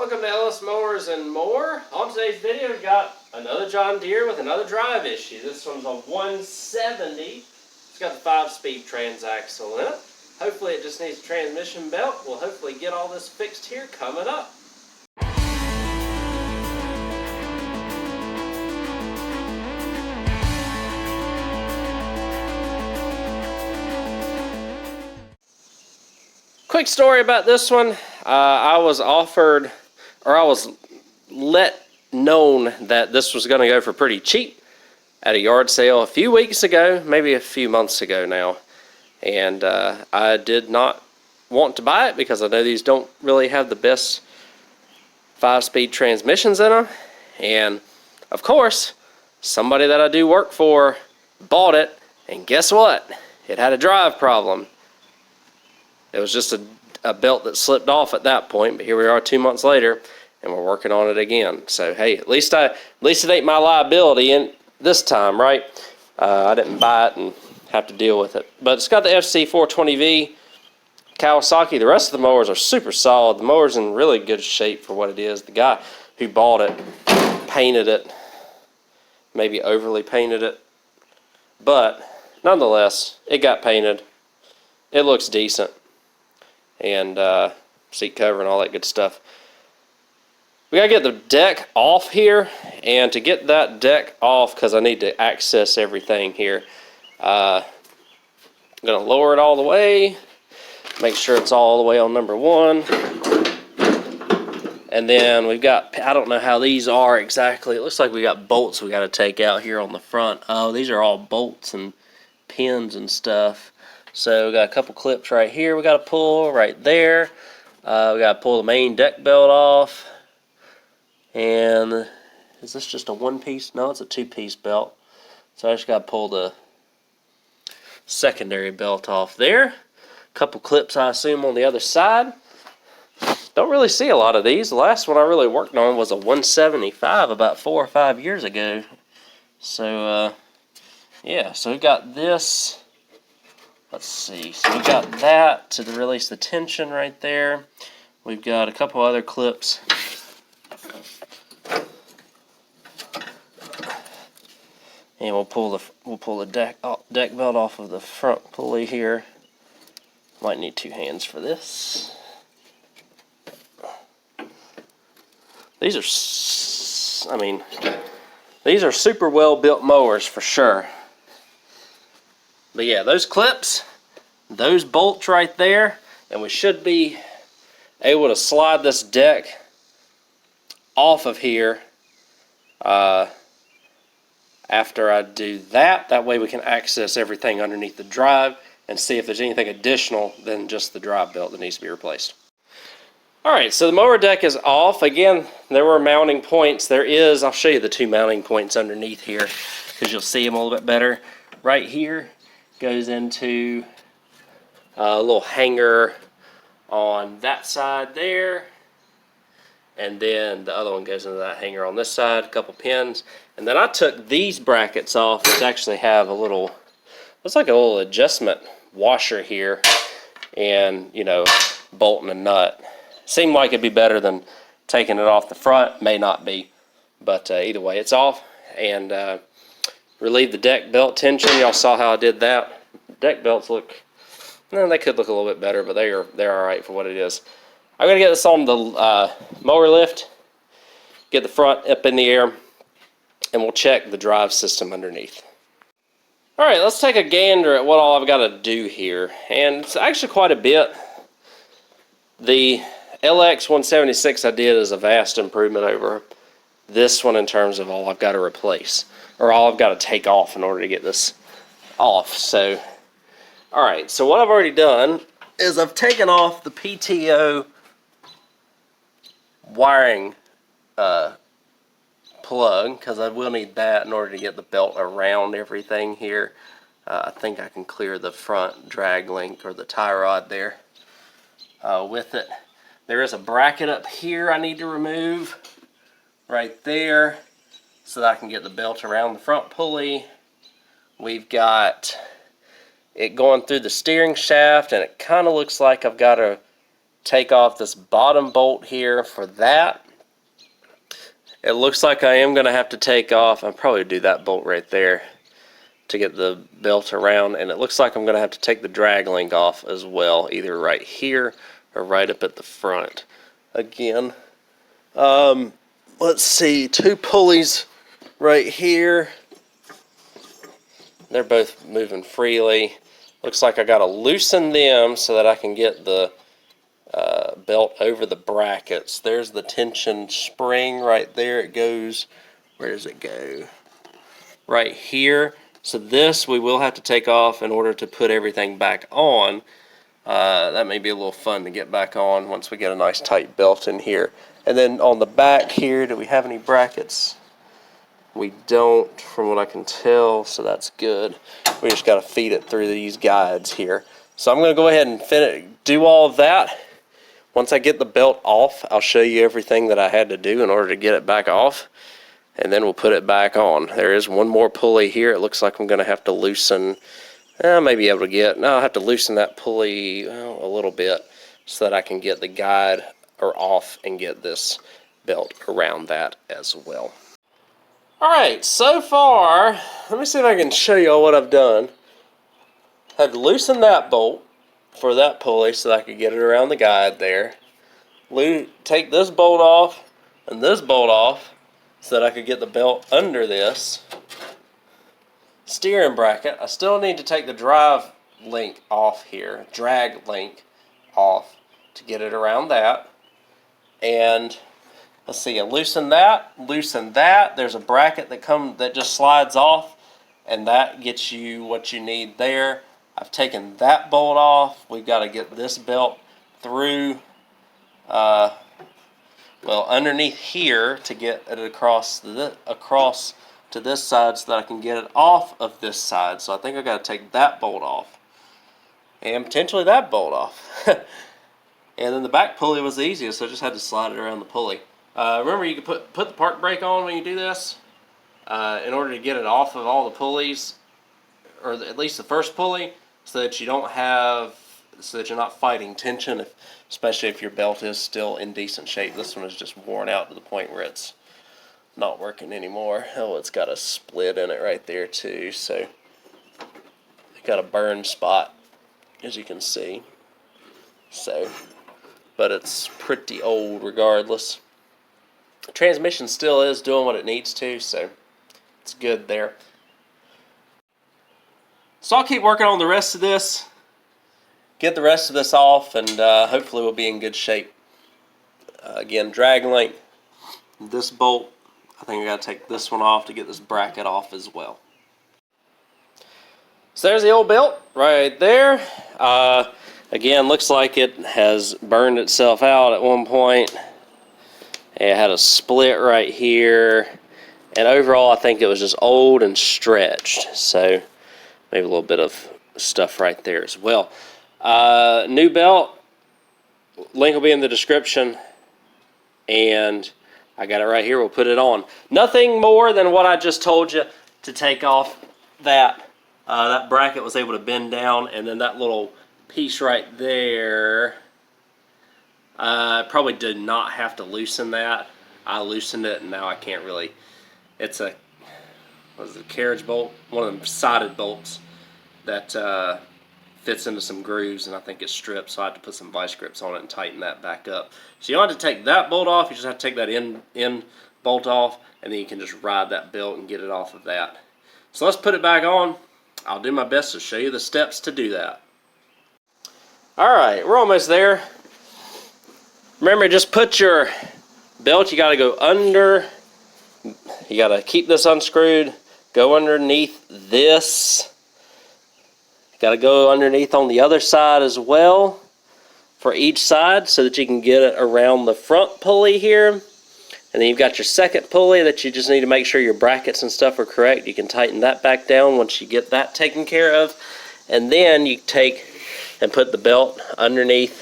Welcome to Ellis Mowers and More. On today's video, we've got another John Deere with another drive issue. This one's a 170. It's got the 5-speed transaxle in it. Hopefully it just needs a transmission belt. We'll hopefully get all this fixed here coming up. Quick story about this one. I was offered, or I was let known that this was going to go for pretty cheap at a yard sale a few weeks ago, maybe a few months ago now. And I did not want to buy it because I know these don't really have the best 5-speed transmissions in them. And of course, somebody that I do work for bought it, and guess what? It had a drive problem. It was just a belt that slipped off at that point, but here we are 2 months later, and we're working on it again. So hey, at least it ain't my liability in this time, right? I didn't buy it and have to deal with it. But it's got the FC420V Kawasaki. The rest of the mowers are super solid. The mower's in really good shape for what it is. The guy who bought it painted it, maybe overly painted it, but nonetheless, it got painted. It looks decent. And seat cover and all that good stuff. We gotta get the deck off here, and to get that deck off, because I need to access everything here, I'm gonna lower it all the way, make sure it's all the way on number 1, and then we've got, I don't know how these are exactly, it looks like we got bolts we gotta take out here on the front. Oh, these are all bolts and pins and stuff. So we got a couple clips right here we got to pull, right there. We got to pull the main deck belt off. And is this just a one-piece? No, it's a 2-piece belt. So I just got to pull the secondary belt off there. A couple clips, I assume, on the other side. Don't really see a lot of these. The last one I really worked on was a 175 about 4 or 5 years ago. So, yeah, so we got this. Let's see, so we got that to release the tension right there. We've got a couple other clips. And we'll pull the deck belt off of the front pulley here. Might need 2 hands for this. These are super well built mowers for sure. But yeah, those clips, those bolts right there, and we should be able to slide this deck off of here after I do that. That way we can access everything underneath the drive and see if there's anything additional than just the drive belt that needs to be replaced. Alright, so the mower deck is off. Again, there were mounting points. I'll show you the 2 mounting points underneath here because you'll see them a little bit better. Right here goes into a little hanger on that side there, and then the other one goes into that hanger on this side, a couple pins, and then I took these brackets off, which actually have looks like a little adjustment washer here, and bolt and a nut. Seemed like it'd be better than taking it off the front. May not be, but either way, it's off. And relieve the deck belt tension. Y'all saw how I did that. Deck belts they could look a little bit better, but they're all right for what it is. I'm gonna get this on the mower lift, get the front up in the air, and we'll check the drive system underneath. All right, let's take a gander at what all I've got to do here, and it's actually quite a bit. The LX 176 I did is a vast improvement over this one in terms of all I've got to replace, or all I've got to take off in order to get this off. So, alright, so what I've already done is I've taken off the PTO wiring plug, because I will need that in order to get the belt around everything here. I think I can clear the front drag link or the tie rod there with it. There is a bracket up here I need to remove right there so that I can get the belt around the front pulley. We've got it going through the steering shaft, and it kind of looks like I've got to take off this bottom bolt here for that. It looks like I am going to have to take off, I'll probably do that bolt right there to get the belt around, and it looks like I'm going to have to take the drag link off as well, either right here or right up at the front. Again, let's see, 2 pulleys right here. They're both moving freely. Looks like I got to loosen them so that I can get the belt over the brackets. There's the tension spring right there. It goes, where does it go? Right here. So this we will have to take off in order to put everything back on. That may be a little fun to get back on once we get a nice tight belt in here. And then on the back here, do we have any brackets? We don't, from what I can tell, so that's good. We just got to feed it through these guides here. So I'm going to go ahead and do all of that. Once I get the belt off, I'll show you everything that I had to do in order to get it back off, and then we'll put it back on. There is one more pulley here. It looks like I'm going to have to loosen, I may be able to get, no, I'll have to loosen that pulley a little bit so that I can get the guide off and get this belt around that as well. Alright, so far, let me see if I can show you all what I've done. I had to loosen that bolt for that pulley so that I could get it around the guide there. Take this bolt off and this bolt off so that I could get the belt under this steering bracket. I still need to take the drive link off here, drag link off to get it around that. And let's see, I loosen that. There's a bracket that just slides off, and that gets you what you need there. I've taken that bolt off. We've got to get this belt through, well, underneath here to get it across to this side so that I can get it off of this side. So I think I've got to take that bolt off and potentially that bolt off. And then the back pulley was the easiest, so I just had to slide it around the pulley. Remember, you can put the park brake on when you do this in order to get it off of all the pulleys, or at least the first pulley, so that you're not fighting tension, especially if your belt is still in decent shape. This one is just worn out to the point where it's not working anymore. Oh, it's got a split in it right there too, so it got a burn spot, as you can see. So, but it's pretty old regardless. The transmission still is doing what it needs to, so it's good there. So I'll keep working on the rest of this, get the rest of this off, and hopefully we'll be in good shape. Again, drag link, this bolt, I think I got to take this one off to get this bracket off as well. So there's the old belt right there. Again, looks like it has burned itself out at one point. It had a split right here, and overall I think it was just old and stretched, so maybe a little bit of stuff right there as well. New belt, link will be in the description, and I got it right here. We'll put it on. Nothing more than what I just told you to take off that. That bracket was able to bend down, and then that little piece right there, probably did not have to loosen that. I loosened it, and now I can't really. It's a carriage bolt, one of them sided bolts that fits into some grooves, and I think it's stripped, so I had to put some vice grips on it and tighten that back up. So you don't have to take that bolt off, you just have to take that end bolt off, and then you can just ride that belt and get it off of that. So let's put it back on. I'll do my best to show you the steps to do that. Alright, we're almost there. Remember, just put your belt, you got to go under, you got to keep this unscrewed, go underneath this, got to go underneath on the other side as well for each side so that you can get it around the front pulley here. And then you've got your second pulley that you just need to make sure your brackets and stuff are correct. You can tighten that back down once you get that taken care of. And then you take and put the belt underneath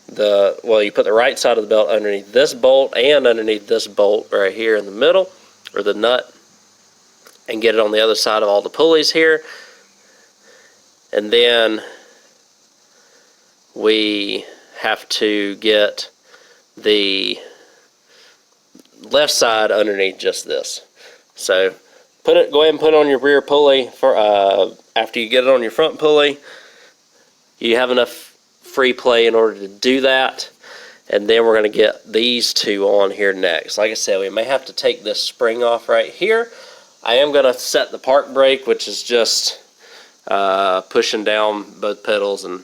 you put the right side of the belt underneath this bolt and underneath this bolt right here in the middle, or the nut, and get it on the other side of all the pulleys here. And then we have to get the left side underneath just this. So go ahead and put it on your rear pulley. After you get it on your front pulley, you have enough free play in order to do that. And then we're going to get these two on here next. Like I said, we may have to take this spring off right here. I am going to set the park brake, which is just pushing down both pedals and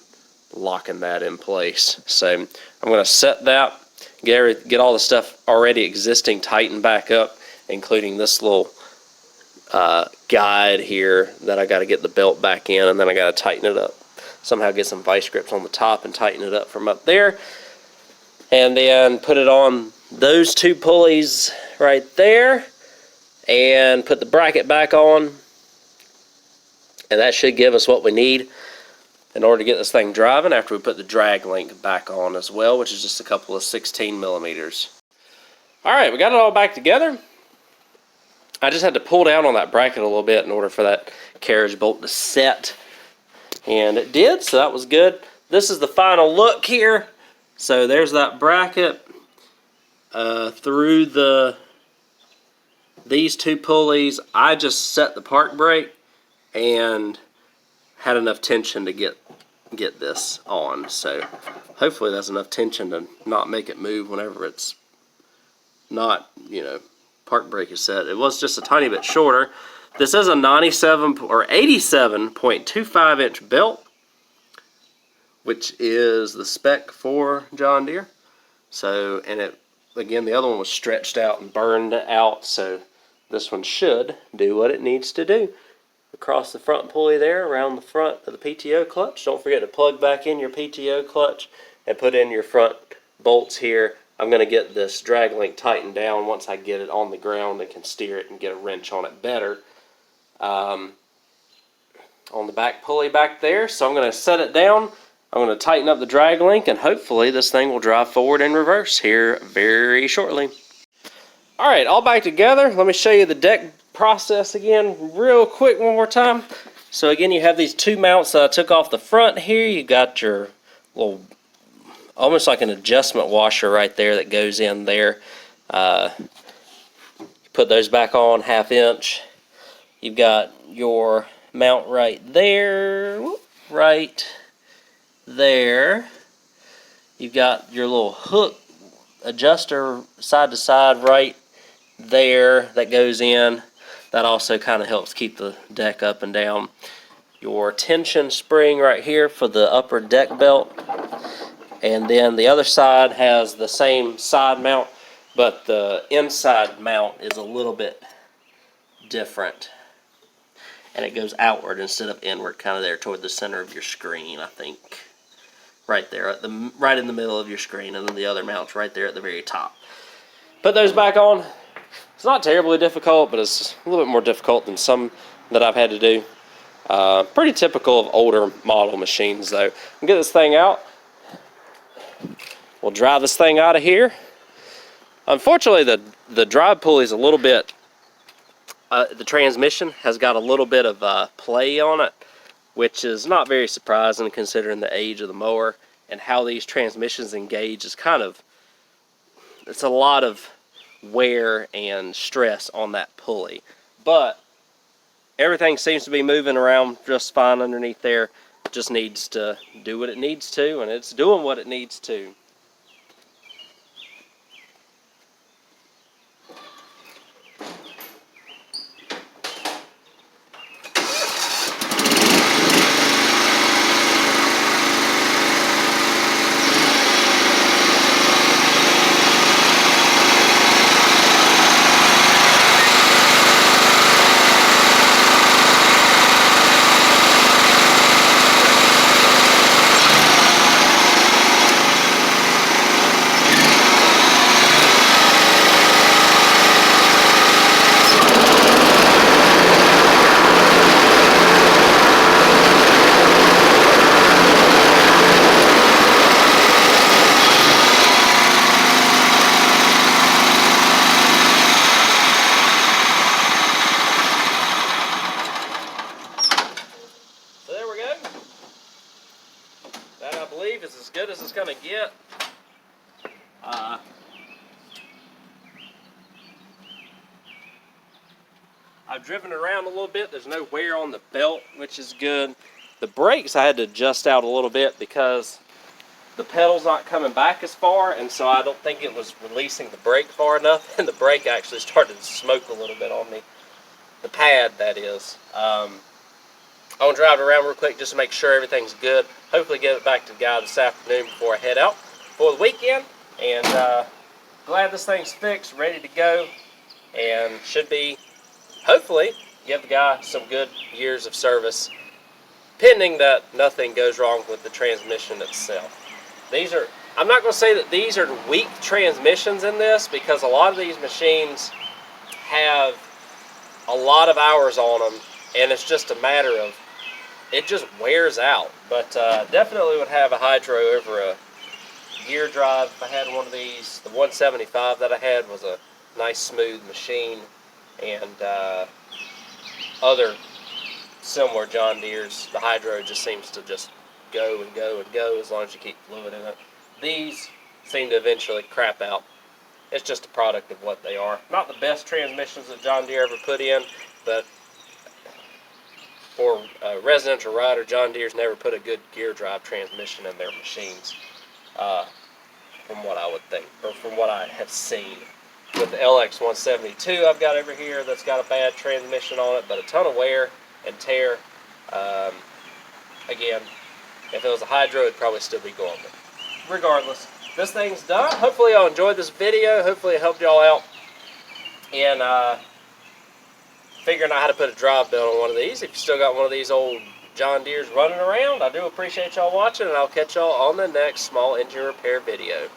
locking that in place. So I'm going to set that, get all the stuff already existing tightened back up, including this little guide here that I got to get the belt back in, and then I got to tighten it up. Somehow get some vice grips on the top and tighten it up from up there. And then put it on those two pulleys right there and put the bracket back on. And that should give us what we need in order to get this thing driving after we put the drag link back on as well, which is just a couple of 16 millimeters. Alright, we got it all back together. I just had to pull down on that bracket a little bit in order for that carriage bolt to set. And it did, so that was good. This is the final look here. So there's that bracket through these two pulleys. I just set the park brake and had enough tension to get this on. So hopefully that's enough tension to not make it move whenever it's not, park brake is set. It was just a tiny bit shorter. This is a 97 or 87.25 inch belt, which is the spec for John Deere. So, and again, the other one was stretched out and burned out, so this one should do what it needs to do. Across the front pulley there, around the front of the PTO clutch. Don't forget to plug back in your PTO clutch and put in your front bolts here. I'm going to get this drag link tightened down once I get it on the ground and can steer it and get a wrench on it better. On the back pulley back there, so I'm going to set it down. I'm going to tighten up the drag link, and hopefully this thing will drive forward and reverse here very shortly. Alright, all back together. Let me show you the deck process again real quick one more time. So again, you have these two mounts that I took off the front here. You got your little, almost like an adjustment washer right there that goes in there. Put those back on 1/2 inch. You've got your mount right there, right there. You've got your little hook adjuster side to side right there that goes in. That also kind of helps keep the deck up and down. Your tension spring right here for the upper deck belt. And then the other side has the same side mount, but the inside mount is a little bit different. And it goes outward instead of inward, kind of there toward the center of your screen, I think. Right there, right in the middle of your screen, and then the other mount's right there at the very top. Put those back on. It's not terribly difficult, but it's a little bit more difficult than some that I've had to do. Pretty typical of older model machines, though. We'll get this thing out. We'll drive this thing out of here. Unfortunately, the drive pulley is a little bit, the transmission has got a little bit of play on it, which is not very surprising considering the age of the mower and how these transmissions engage is it's a lot of wear and stress on that pulley. But everything seems to be moving around just fine underneath there. Just needs to do what it needs to, and it's doing what it needs to. I've driven around a little bit. There's no wear on the belt, which is good. The brakes I had to adjust out a little bit because the pedal's not coming back as far, and so I don't think it was releasing the brake far enough, and the brake actually started to smoke a little bit on me. The pad, that is. I want to drive around real quick just to make sure everything's good. Hopefully get it back to the guy this afternoon before I head out for the weekend. And glad this thing's fixed, ready to go, and should be, hopefully, give the guy some good years of service, pending that nothing goes wrong with the transmission itself. I'm not going to say that these are weak transmissions in this, because a lot of these machines have a lot of hours on them, and it's just a matter of, it just wears out. But definitely would have a hydro over a gear drive if I had one of these. The 175 that I had was a nice smooth machine, and other similar John Deere's, the hydro just seems to just go and go and go as long as you keep fluid in it. These seem to eventually crap out. It's just a product of what they are. Not the best transmissions that John Deere ever put in, but for a residential rider, John Deere's never put a good gear drive transmission in their machines, from what I would think, or from what I have seen. With the LX 172 I've got over here, that's got a bad transmission on it, but a ton of wear and tear. Again, if it was a hydro, it'd probably still be going. But regardless, this thing's done. Hopefully y'all enjoyed this video. Hopefully it helped y'all out in figuring out how to put a drive belt on one of these. If you still got one of these old John Deere's running around, I do appreciate y'all watching, and I'll catch y'all on the next small engine repair video.